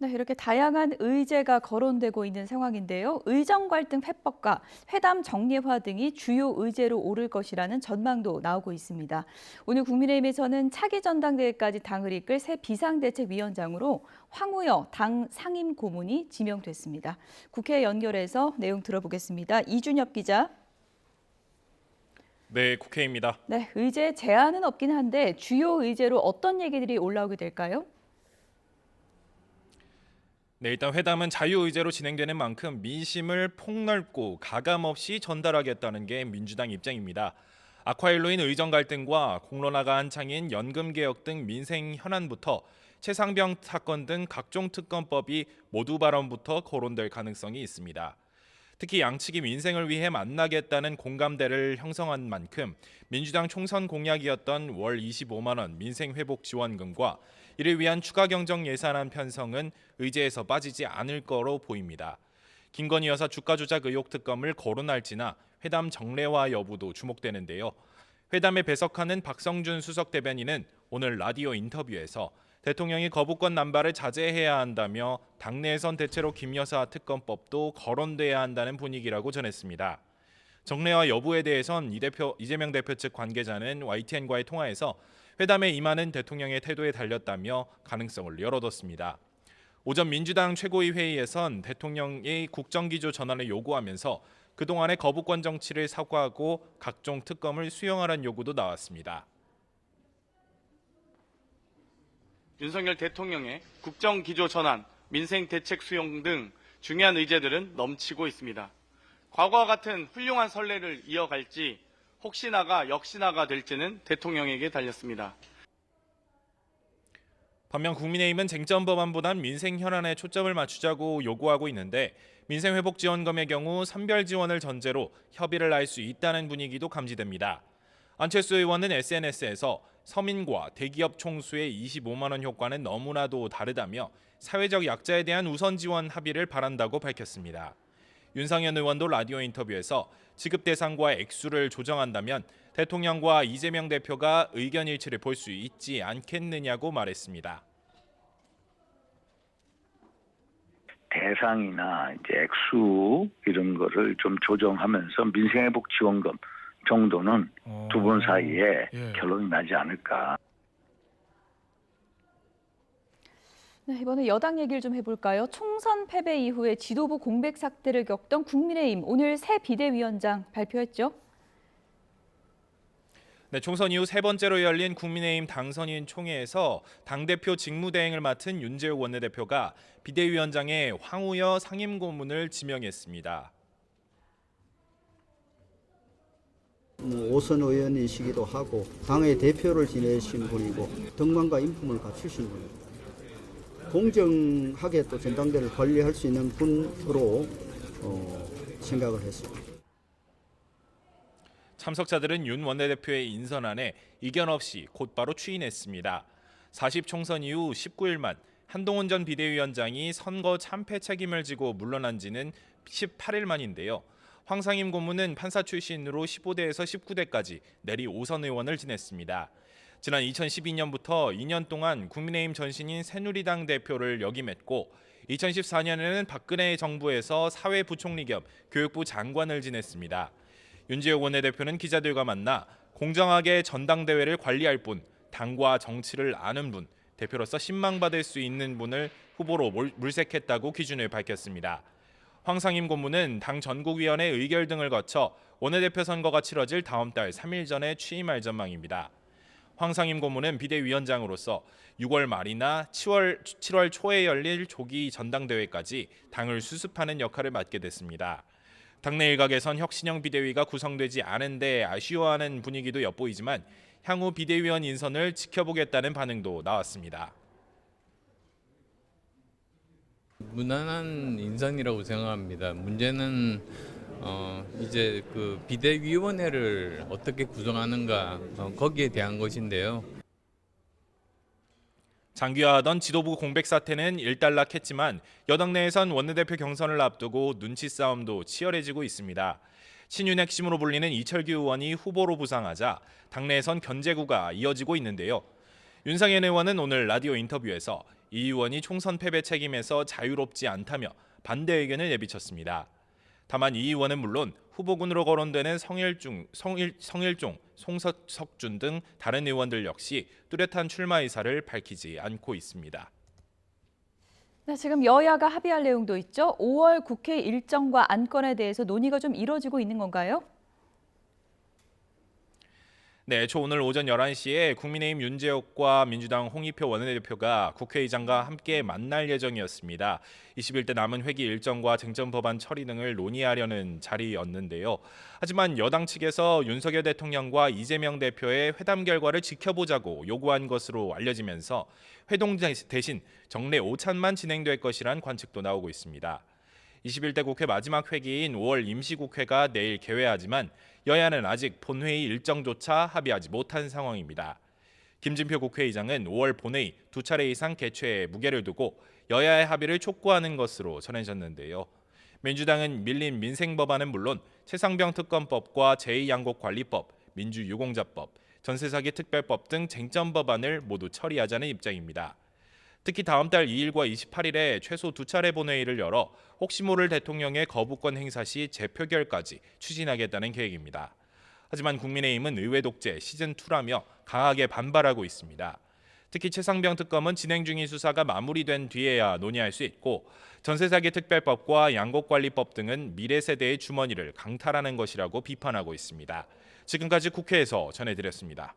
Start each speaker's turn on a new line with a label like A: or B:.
A: 네, 이렇게 다양한 의제가 거론되고 있는 상황인데요. 의정 갈등 회복과 회담 정례화 등이 주요 의제로 오를 것이라는 전망도 나오고 있습니다. 오늘 국민의힘에서는 차기 전당대회까지 당을 이끌 새 비상대책위원장으로 황우여 당 상임고문이 지명됐습니다. 국회에 연결해서 내용 들어보겠습니다. 이준엽 기자.
B: 네, 국회입니다.
A: 네, 의제 제한은 없긴 한데 주요 의제로 어떤 얘기들이 올라오게 될까요?
B: 네, 일단 회담은 자유의제로 진행되는 만큼 민심을 폭넓고 가감없이 전달하겠다는 게 민주당 입장입니다. 악화일로 인 의정 갈등과 공론화가 한창인 연금개혁 등 민생 현안부터 최상병 사건 등 각종 특검법이 모두 발언부터 거론될 가능성이 있습니다. 특히 양측이 민생을 위해 만나겠다는 공감대를 형성한 만큼 민주당 총선 공약이었던 월 25만 원 민생회복 지원금과 이를 위한 추가 경정 예산안 편성은 의제에서 빠지지 않을 거로 보입니다. 김건희 여사 주가 조작 의혹 특검을 거론할지나 회담 정례화 여부도 주목되는데요. 회담에 배석하는 박성준 수석 대변인은 오늘 라디오 인터뷰에서 대통령이 거부권 남발을 자제해야 한다며 당내에선 대체로 김 여사 특검법도 거론돼야 한다는 분위기라고 전했습니다. 정례화 여부에 대해선 이재명 대표 측 관계자는 YTN과의 통화에서 회담에 임하는 대통령의 태도에 달렸다며 가능성을 열어뒀습니다. 오전 민주당 최고위 회의에선 대통령이 국정기조 전환을 요구하면서 그동안의 거부권 정치를 사과하고 각종 특검을 수용하라는 요구도 나왔습니다.
C: 윤석열 대통령의 국정기조 전환, 민생 대책 수용 등 중요한 의제들은 넘치고 있습니다. 과거와 같은 훌륭한 선례를 이어갈지 혹시나가 역시나가 될지는 대통령에게 달렸습니다.
B: 반면 국민의힘은 쟁점 법안보단 민생 현안에 초점을 맞추자고 요구하고 있는데 민생회복지원금의 경우 선별 지원을 전제로 협의를 할 수 있다는 분위기도 감지됩니다. 안철수 의원은 SNS에서 서민과 대기업 총수의 25만 원 효과는 너무나도 다르다며 사회적 약자에 대한 우선 지원 합의를 바란다고 밝혔습니다. 윤상현 의원도 라디오 인터뷰에서 지급 대상과 액수를 조정한다면 대통령과 이재명 대표가 의견 일치를 볼 수 있지 않겠느냐고 말했습니다.
D: 대상이나 이제 액수 이런 거를 좀 조정하면서 민생회복지원금 정도는 두 분 사이에 결론이 나지 않을까.
A: 네, 이번에 여당 얘기를 좀 해볼까요? 총선 패배 이후에 지도부 공백 사태를 겪던 국민의힘 오늘 새 비대위원장 발표했죠?
B: 네, 총선 이후 세 번째로 열린 국민의힘 당선인 총회에서 당대표 직무대행을 맡은 윤재욱 원내대표가 비대위원장에 황우여 상임고문을 지명했습니다.
E: 오선 의원이시기도 하고 당의 대표를 지내신 분이고 덕망과 인품을 갖추신 분입니다. 공정하게 또 전당대를 관리할 수 있는 분으로 생각을 했습니다.
B: 참석자들은 윤 원내대표의 인선안에 이견 없이 곧바로 추인했습니다. 40총선 이후 19일 만 한동훈 전 비대위원장이 선거 참패 책임을 지고 물러난 지는 18일 만인데요. 황 상임 고문은 판사 출신으로 15대에서 19대까지 내리 5선 의원을 지냈습니다. 지난 2012년부터 2년 동안 국민의힘 전신인 새누리당 대표를 역임했고 2014년에는 박근혜 정부에서 사회부총리 겸 교육부 장관을 지냈습니다. 윤재욱 원내대표는 기자들과 만나 공정하게 전당대회를 관리할 분, 당과 정치를 아는 분, 대표로서 신망받을 수 있는 분을 후보로 물색했다고 기준을 밝혔습니다. 황 상임 고문은 당 전국위원회 의결 등을 거쳐 원내대표 선거가 치러질 다음 달 3일 전에 취임할 전망입니다. 황 상임 고문은 비대위원장으로서 6월 말이나 7월 초에 열릴 조기 전당대회까지 당을 수습하는 역할을 맡게 됐습니다. 당내 일각에선 혁신형 비대위가 구성되지 않은데 아쉬워하는 분위기도 엿보이지만 향후 비대위원 인선을 지켜보겠다는 반응도 나왔습니다.
F: 무난한 인선이라고 생각합니다. 문제는 이제 그 비대위원회를 어떻게 구성하는가 거기에 대한 것인데요.
B: 장기화하던 지도부 공백 사태는 일단락했지만 여당 내에선 원내대표 경선을 앞두고 눈치 싸움도 치열해지고 있습니다. 친윤 핵심으로 불리는 이철규 의원이 후보로 부상하자 당내에선 견제구가 이어지고 있는데요. 윤상현 의원은 오늘 라디오 인터뷰에서 이 의원이 총선 패배 책임에서 자유롭지 않다며 반대 의견을 내비쳤습니다. 다만 이 의원은 물론 후보군으로 거론되는 성일종, 송석준 등 다른 의원들 역시 뚜렷한 출마 의사를 밝히지 않고 있습니다.
A: 네, 지금 여야가 합의할 내용도 있죠. 5월 국회 일정과 안건에 대해서 논의가 좀 이뤄지고 있는 건가요?
B: 네, 오늘 오전 11시에 국민의힘 윤재옥과 민주당 홍익표 원내대표가 국회의장과 함께 만날 예정이었습니다. 21대 남은 회기 일정과 쟁점 법안 처리 등을 논의하려는 자리였는데요. 하지만 여당 측에서 윤석열 대통령과 이재명 대표의 회담 결과를 지켜보자고 요구한 것으로 알려지면서 회동 대신 정례 오찬만 진행될 것이란 관측도 나오고 있습니다. 21대 국회 마지막 회기인 5월 임시국회가 내일 개회하지만 여야는 아직 본회의 일정조차 합의하지 못한 상황입니다. 김진표 국회의장은 5월 본회의 2차례 이상 개최에 무게를 두고 여야의 합의를 촉구하는 것으로 전해졌는데요. 민주당은 밀린 민생법안은 물론 최상병 특검법과 제2양곡관리법, 민주유공자법, 전세사기 특별법 등 쟁점 법안을 모두 처리하자는 입장입니다. 특히 다음 달 2일과 28일에 최소 2차례 본회의를 열어 혹시 모를 대통령의 거부권 행사 시 재표결까지 추진하겠다는 계획입니다. 하지만 국민의힘은 의회 독재 시즌2라며 강하게 반발하고 있습니다. 특히 최상병 특검은 진행 중인 수사가 마무리된 뒤에야 논의할 수 있고 전세사기 특별법과 양곡관리법 등은 미래 세대의 주머니를 강탈하는 것이라고 비판하고 있습니다. 지금까지 국회에서 전해드렸습니다.